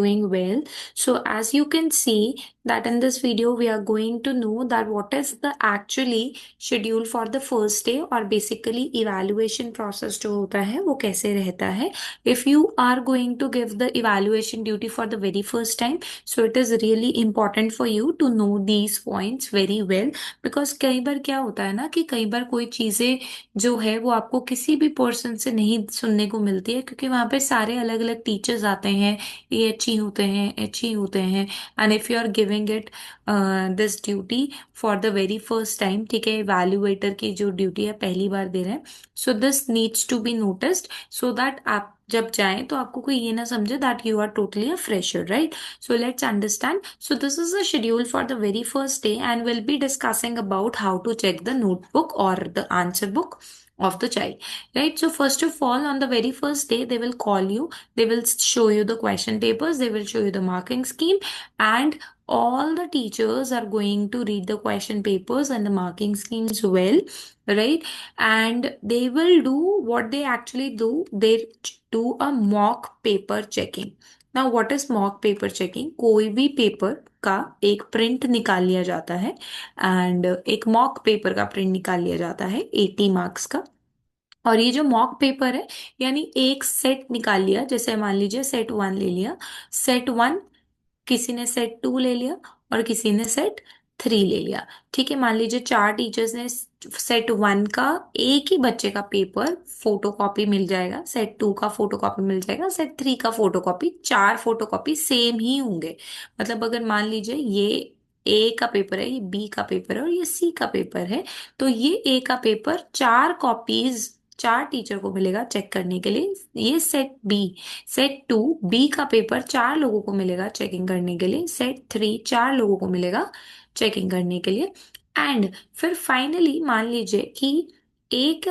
Doing well. So as you can see that in this video we are going to know that what is the actually schedule for the first day or basically evaluation process जो होता है वो कैसे रहता है. If you are going to give the evaluation duty for the very first time, so it is really important for you to know these points very well because कई बार क्या होता है ना कि कई बार कोई चीजें जो है वो आपको किसी भी पर्सन से नहीं सुनने को मिलती है क्योंकि वहां पे सारे अलग अलग टीचर्स आते हैं. ये अच्छी होते हैं अच्छी होते हैं. And if you are giving it this duty for the very first time, ठीक है, इवैल्यूएटर की जो ड्यूटी है पहली बार दे रहे हैं, so this needs to be noticed so that आप जब जाएं तो आपको कोई ये ना समझे that you are totally a fresher, right. So let's understand. So this is the schedule for the very first day and will be discussing about how to check the notebook और the answer book of the child, right? So first of all, on the very first day they will call you, they will show you the question papers, they will show you the marking scheme, and all the teachers are going to read the question papers and the marking schemes well, right? And they will do what they actually do, they do a mock paper checking. Now what is mock paper checking? कोई भी paper का एक print निकाल लिया जाता है and एक mock paper का प्रिंट निकाल लिया जाता है 80 मार्क्स का. और ये जो मॉक पेपर है यानी एक सेट निकाल लिया, जैसे मान लीजिए सेट वन ले लिया, सेट वन, किसी ने सेट टू ले लिया और किसी ने सेट थ्री ले लिया. ठीक है, मान लीजिए चार टीचर्स ने सेट वन का एक ही बच्चे का पेपर फोटो कॉपी मिल जाएगा, सेट टू का फोटो कॉपी मिल जाएगा, सेट थ्री का फोटो कॉपी, चार फोटो कॉपी सेम ही होंगे. मतलब अगर मान लीजिए ये ए का पेपर है, ये बी का पेपर है और ये सी का पेपर है, तो ये ए का पेपर चार कॉपीज चार टीचर को मिलेगा चेक करने के लिए. ये set B, set two, B का पेपर चार लोगों को मिलेगा चेकिंग करने के लिए, सेट थ्री चार लोगों को मिलेगा चेकिंग करने के लिए. एंड फिर फाइनली मान लीजिए कि एक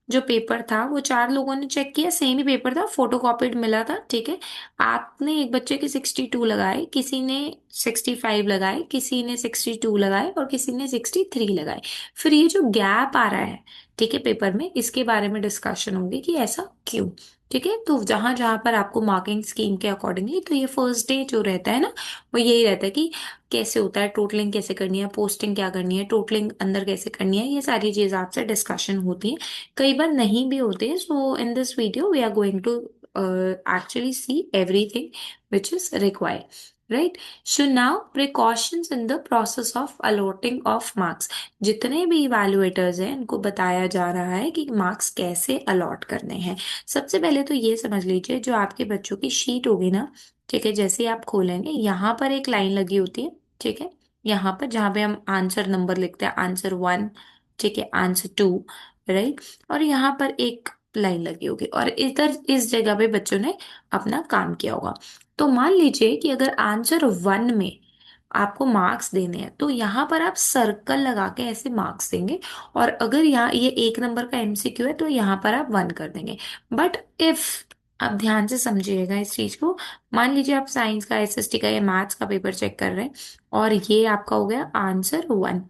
जो पेपर था वो चार लोगों ने चेक किया, सेम ही पेपर था, फोटोकॉपीड मिला था, ठीक है. आपने एक बच्चे के 62 लगाए, किसी ने 65 लगाए, किसी ने 62 लगाए और किसी ने 63 लगाए. फिर ये जो गैप आ रहा है, ठीक है, पेपर में, इसके बारे में डिस्कशन होगी कि ऐसा क्यों. ठीक है, तो जहां जहां पर आपको मार्किंग स्कीम के अकॉर्डिंगली, तो ये फर्स्ट डे जो रहता है ना वो यही रहता है कि कैसे होता है, टोटलिंग कैसे करनी है, पोस्टिंग क्या करनी है, टोटलिंग अंदर कैसे करनी है, ये सारी चीज आपसे डिस्कशन होती है. कई बार नहीं भी होते हैं. So in this video we are going to actually see everything which is required, right? So now precautions in the process of allotting of marks. जितने भी इवैल्यूएटर्स हैं इनको बताया जा रहा है कि मार्क्स कैसे अलॉट करने हैं. सबसे पहले तो ये समझ लीजिए, जो आपके बच्चों की शीट होगी ना, ठीक है, जैसे ही आप खोलेंगे यहाँ पर एक लाइन लगी होती है, ठीक है, यहाँ पर जहाँ पे हम आंसर नंबर लिखते हैं, आंसर वन, ठीक है, आंसर टू, राइट. और यहाँ पर एक लाइन लगी होगी और इधर इस जगह पे बच्चों ने अपना काम किया होगा. तो मान लीजिए कि अगर आंसर वन में आपको मार्क्स देने हैं तो यहाँ पर आप सर्कल लगा के ऐसे मार्क्स देंगे. और अगर यहाँ ये एक नंबर का एमसीक्यू है तो यहाँ पर आप वन कर देंगे. बट इफ, आप ध्यान से समझिएगा इस चीज को, मान लीजिए आप साइंस का, एसएसटी का या मैथ्स का पेपर चेक कर रहे हैं और ये आपका हो गया आंसर वन,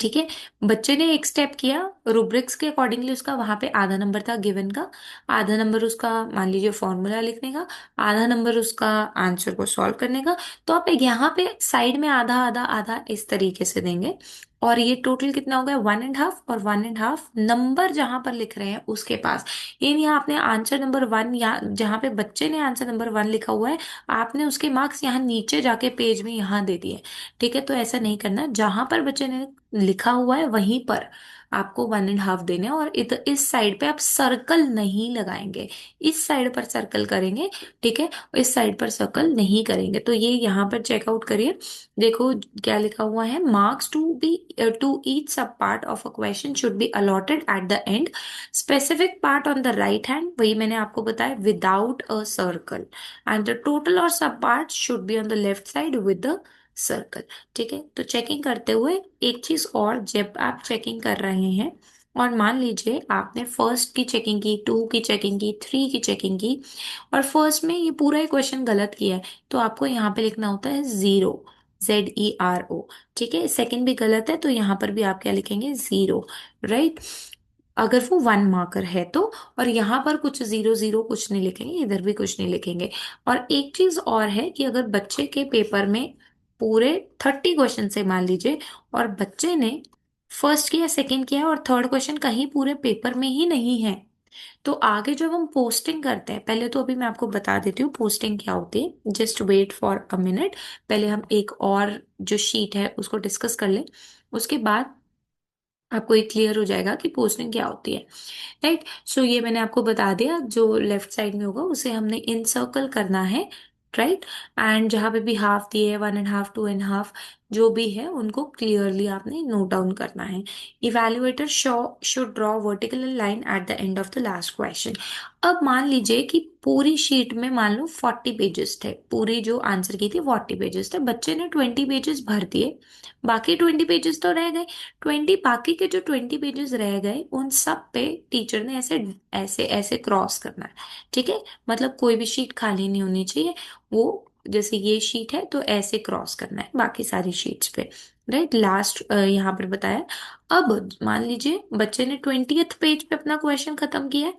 ठीक है. बच्चे ने एक स्टेप किया, रूब्रिक्स के अकॉर्डिंगली उसका वहां पे आधा नंबर था गिवन का, आधा नंबर उसका मान लीजिए फॉर्मूला लिखने का, आधा नंबर उसका आंसर को सॉल्व करने का. तो आप यहाँ पे साइड में आधा आधा आधा इस तरीके से देंगे और ये टोटल कितना हो गया, वन एंड हाफ. और वन एंड हाफ नंबर जहां पर लिख रहे हैं उसके पास, यानी यहाँ आपने आंसर नंबर वन, या जहां पे बच्चे ने आंसर नंबर वन लिखा हुआ है, आपने उसके मार्क्स यहाँ नीचे जाके पेज में यहाँ दे दिए. ठीक है, तो ऐसा नहीं करना, जहां पर बच्चे ने लिखा हुआ है वहीं पर आपको वन एंड हाफ देने हैं. और इस साइड पे आप सर्कल नहीं लगाएंगे, इस साइड पर सर्कल करेंगे, ठीक है, इस साइड पर सर्कल नहीं करेंगे. तो ये यहाँ पर चेकआउट करिए, देखो क्या लिखा हुआ है, मार्क्स टू ईच सब part of a question should be allotted at the end, specific part on the right hand, वही मैंने आपको बताया, without a circle, and the total और सब part should be on the left side with the circle. ठीक है, तो checking करते हुए एक चीज और, जब आप चेकिंग कर रहे हैं और मान लीजिए आपने फर्स्ट की चेकिंग की, टू की चेकिंग की, थ्री की चेकिंग की और फर्स्ट में ये पूरा ही क्वेश्चन गलत किया है, तो आपको यहाँ पे लिखना होता है जीरो, ZERO. ठीक है, सेकंड भी गलत है तो यहाँ पर भी आप क्या लिखेंगे, जीरो, राइट. अगर वो वन मार्कर है तो। और यहाँ पर कुछ जीरो जीरो कुछ नहीं लिखेंगे, इधर भी कुछ नहीं लिखेंगे। और एक चीज और है कि अगर बच्चे के पेपर में पूरे 30 क्वेश्चन से मान लीजिए, और बच्चे ने फर्स्ट किया, सेकंड किया और थर्ड क्वेश्चन कहीं पूरे पेपर में ही नहीं है, तो आगे जब हम पोस्टिंग करते हैं, पहले तो अभी मैं आपको बता देती हूँ पोस्टिंग क्या होती है, just wait for a minute. पहले हम एक और जो शीट है उसको डिस्कस कर लें, उसके बाद आपको ये क्लियर हो जाएगा कि पोस्टिंग क्या होती है। राइट, सो ये मैंने आपको बता दिया, जो लेफ्ट साइड में होगा उसे हमने इन सर्कल करना है। राइट, एंड जहां पे भी हाफ दिए है, 1.5, 2.5, जो भी है उनको क्लियरली आपने नोट डाउन करना है। Evaluator should draw vertical line at the end of the last question. अब मान लीजिए कि पूरी शीट में मान लो 40 पेजेस थे, पूरी जो आंसर की थी 40 पेजेस थे, बच्चे ने 20 पेजेस भर दिए, बाकी 20 पेजेस तो रह गए। 20 बाकी के जो 20 पेजेस रह गए उन सब पे टीचर ने ऐसे ऐसे ऐसे क्रॉस करना है। ठीक है, मतलब कोई भी शीट खाली नहीं होनी चाहिए, वो जैसे ये शीट है तो ऐसे क्रॉस करना है बाकी सारी शीट्स पे। राइट, लास्ट यहाँ पर बताया। अब मान लीजिए बच्चे ने 20th पेज पे अपना क्वेश्चन खत्म किया है,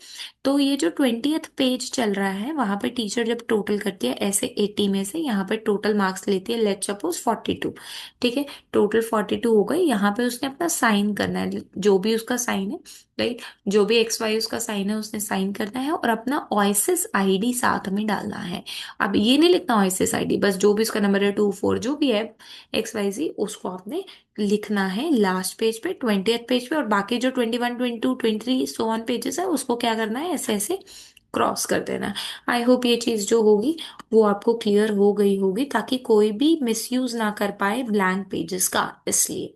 तो ये जो 20th पेज चल रहा है वहां पे टीचर जब टोटल करती है ऐसे 80 में से, यहाँ पे टोटल मार्क्स लेती है, लेट सपोज 42। ठीक है, टोटल 42 हो गई, यहाँ पे उसने अपना साइन करना है, जो भी उसका साइन है। राइट, जो भी एक्स वाई उसका साइन है उसने साइन करना है और अपना ओएसिस आईडी साथ में डालना है। अब ये नहीं लिखना ओएसिस आईडी, बस जो भी उसका नंबर है 2 4 जो भी है XYZ, उसको आपने लिखना है लास्ट पेज पे, 20th पेज पे। और बाकी जो 21 22 23 सो ऑन पेजेस है उसको क्या करना है, ऐसे ऐसे क्रॉस कर देना है। आई होप ये चीज जो होगी वो आपको क्लियर हो गई होगी, ताकि कोई भी मिसयूज ना कर पाए ब्लैंक पेजेस का, इसलिए।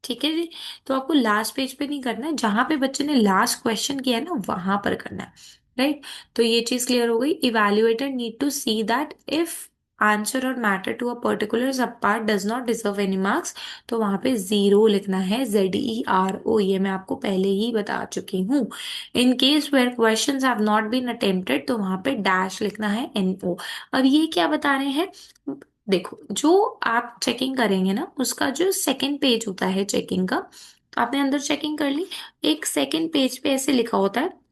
ठीक है जी, तो आपको लास्ट पेज पे नहीं करना है, जहां पे बच्चे ने लास्ट क्वेश्चन किया है ना वहां पर करना है। राइट, तो ये चीज क्लियर हो गई। Evaluator need to see that if answer or matter to a particular sub part does not deserve any marks, तो वहां पे जीरो लिखना है, ZERO, ये मैं आपको पहले ही बता चुकी हूँ। In case where questions have not been attempted, तो वहां पे डैश लिखना है, NO। अब ये क्या बता रहे हैं, देखो जो आप चेकिंग करेंगे ना उसका जो सेकंड पेज होता है चेकिंग का, आपने अंदर चेकिंग कर ली, एक सेकंड पेज पे ऐसे लिखा होता है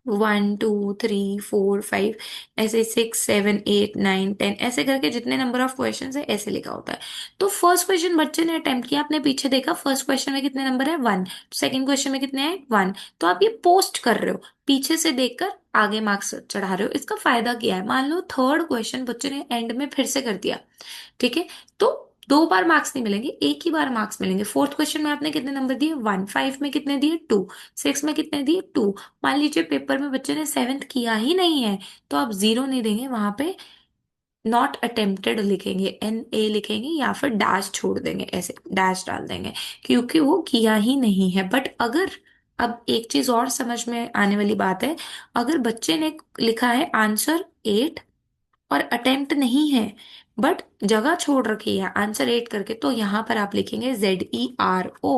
1 2 3 4 5, ऐसे 6 7 8 9 10, ऐसे करके जितने नंबर ऑफ क्वेश्चन है ऐसे लिखा होता है। तो फर्स्ट क्वेश्चन बच्चे ने अटेम्प्ट किया, आपने पीछे देखा फर्स्ट क्वेश्चन में कितने नंबर है, 1। सेकंड क्वेश्चन में कितने हैं, 1। तो आप ये पोस्ट कर रहे हो, पीछे से देखकर आगे मार्क्स चढ़ा रहे हो। इसका फायदा क्या है, मान लो थर्ड क्वेश्चन बच्चे ने एंड में फिर से कर दिया, ठीक है, तो 2 बार मार्क्स नहीं मिलेंगे, एक ही बार मार्क्स मिलेंगे। फोर्थ क्वेश्चन में आपने कितने नंबर दिए, 1। 5 में कितने दिए, 2। 6 में कितने दिए, 2। मान लीजिए पेपर में बच्चे ने सेवेंथ किया ही नहीं है, तो आप जीरो नहीं देंगे, वहां पे नॉट अटेम्प्टेड लिखेंगे, NA लिखेंगे, या फिर डैश छोड़ देंगे, ऐसे डैश डाल देंगे, क्योंकि वो किया ही नहीं है। बट अगर, अब एक चीज और समझ में आने वाली बात है, अगर बच्चे ने लिखा है आंसर 8 और अटेम्प्ट नहीं है, बट जगह छोड़ रखी है आंसर 8 करके, तो यहाँ पर आप लिखेंगे ZERO।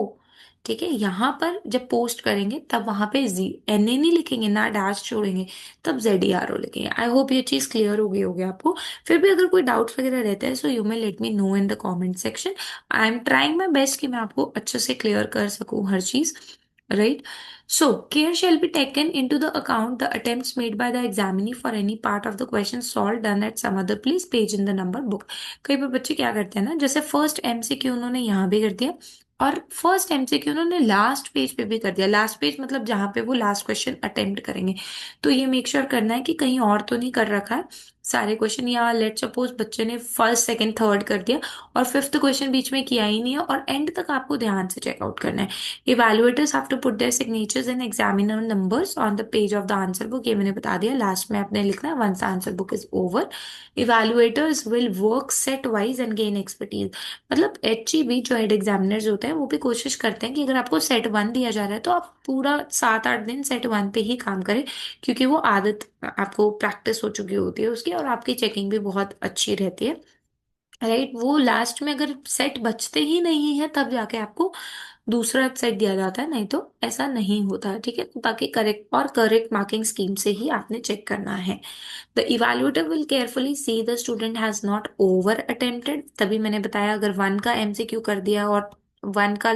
ठीक है, यहाँ पर जब पोस्ट करेंगे तब वहां पे NA नहीं लिखेंगे, ना डैश छोड़ेंगे, तब ZERO लिखेंगे। आई होप ये चीज क्लियर हो गई होगी आपको। फिर भी अगर कोई डाउट्स वगैरह रहते हैं, so you may let me know in the comment section. I am trying my best कि मैं आपको अच्छे से क्लियर कर सकूं हर चीज। Right, so care shall be taken into the account the attempts made by the examinee for any part of the question solved done at some other place page in the number book। कई बार बच्चे क्या करते हैं ना, जैसे first MCQ उन्होंने यहाँ भी कर दिया, और फर्स्ट MCQ उन्होंने लास्ट पेज पे भी कर दिया। लास्ट पेज मतलब जहाँ पे वो लास्ट क्वेश्चन अटेम्प्ट करेंगे, तो ये मेक श्योर करना है कि कहीं और तो नहीं कर रखा है सारे क्वेश्चन, या लेट सपोज बच्चे ने फर्स्ट सेकंड थर्ड कर दिया और फिफ्थ क्वेश्चन बीच में किया ही नहीं है, और एंड तक आपको ध्यान से चेकआउट करना है। Evaluators have to put their signatures and examiner numbers on the page of the answer book, ये मैंने बता दिया, लास्ट में आपने लिखना है once the answer book is over। Evaluators will work set wise and gain expertise। मतलब HEB जो हेड एग्जामिनर्स होते हैं वो भी कोशिश करते हैं कि अगर आपको सेट 1 दिया जा रहा है तो आप पूरा 7 8 दिन सेट 1 पे ही काम करें, क्योंकि वो आदत आपको प्रैक्टिस हो चुकी होती है उसकी, और आपकी चेकिंग भी बहुत अच्छी रहती है। राइट, वो लास्ट में अगर सेट बचते ही नहीं है तब जाके आपको दूसरा सेट दिया जाता है, नहीं तो ऐसा नहीं होता है। ठीक है, तो ताकि करेक्ट और करेक्ट मार्किंग स्कीम से ही आपने चेक करना है। The evaluator will carefully see the student has not over attempted, तभी मैंने बताया अगर 1 का MCQ कर दिया और वन का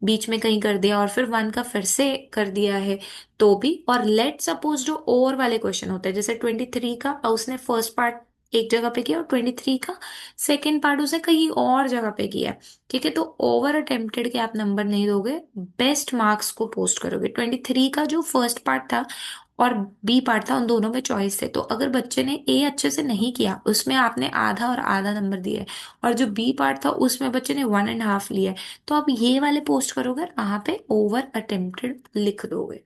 बीच में कहीं कर दिया और फिर वन का फिर से कर दिया है तो भी। और लेट सपोज जो और वाले क्वेश्चन होते हैं, जैसे 23 का उसने फर्स्ट पार्ट एक जगह पे किया और 23 का सेकेंड पार्ट उसने कहीं और जगह पे किया, ठीक है, तो ओवर अटेम्प्टेड के आप नंबर नहीं दोगे, बेस्ट मार्क्स को पोस्ट करोगे। 23 का जो फर्स्ट पार्ट था और बी पार्ट था, उन दोनों में चॉइस है, तो अगर बच्चे ने ए अच्छे से नहीं किया उसमें आपने आधा और आधा नंबर दिया है, और जो बी पार्ट था उसमें बच्चे ने 1.5 लिया है, तो आप ये वाले पोस्ट करोगे, वहां पे ओवर अटेम्प्टेड लिख दोगे।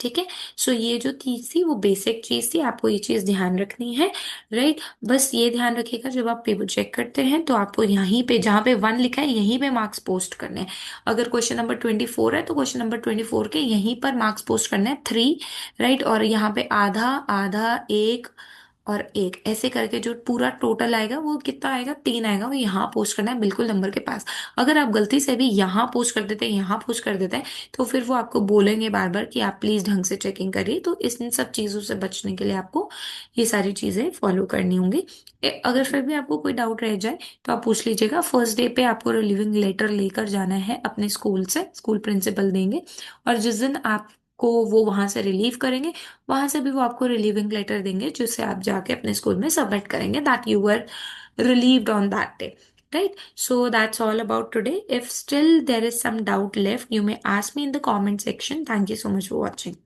ठीक है। सो ये जो चीज थी वो बेसिक चीज थी, आपको ये चीज ध्यान रखनी है। राइट। बस ये ध्यान रखिएगा जब आप पेपर चेक करते हैं तो आपको यहीं पे जहाँ पे वन लिखा है यहीं पे मार्क्स पोस्ट करने हैं। अगर क्वेश्चन नंबर 24 है तो क्वेश्चन नंबर 24 के यहीं पर मार्क्स पोस्ट करने हैं 3। राइट। और यहाँ पे आधा आधा एक और एक ऐसे करके जो पूरा टोटल आएगा वो कितना आएगा, 3 आएगा, वो यहाँ पोस्ट करना है बिल्कुल नंबर के पास। अगर आप गलती से भी यहाँ पोस्ट कर देते हैं यहाँ पोस्ट कर देते हैं तो फिर वो आपको बोलेंगे बार बार कि आप प्लीज ढंग से चेकिंग करिए। तो इन सब चीजों से बचने के लिए आपको ये सारी चीजें फॉलो करनी होंगी। अगर फिर भी आपको कोई डाउट रह जाए तो आप पूछ लीजिएगा। फर्स्ट डे पे आपको रिलीविंग लेटर लेकर जाना है अपने स्कूल से, स्कूल प्रिंसिपल देंगे, और जिस दिन आपको वो वहां से रिलीव करेंगे वहां से भी वो आपको रिलीविंग लेटर देंगे, जिससे आप जाके अपने स्कूल में सबमिट करेंगे that you were relieved on that day. Right? So that's all about today. If still there is some doubt left, you may ask me in the comment section. Thank you so much for watching.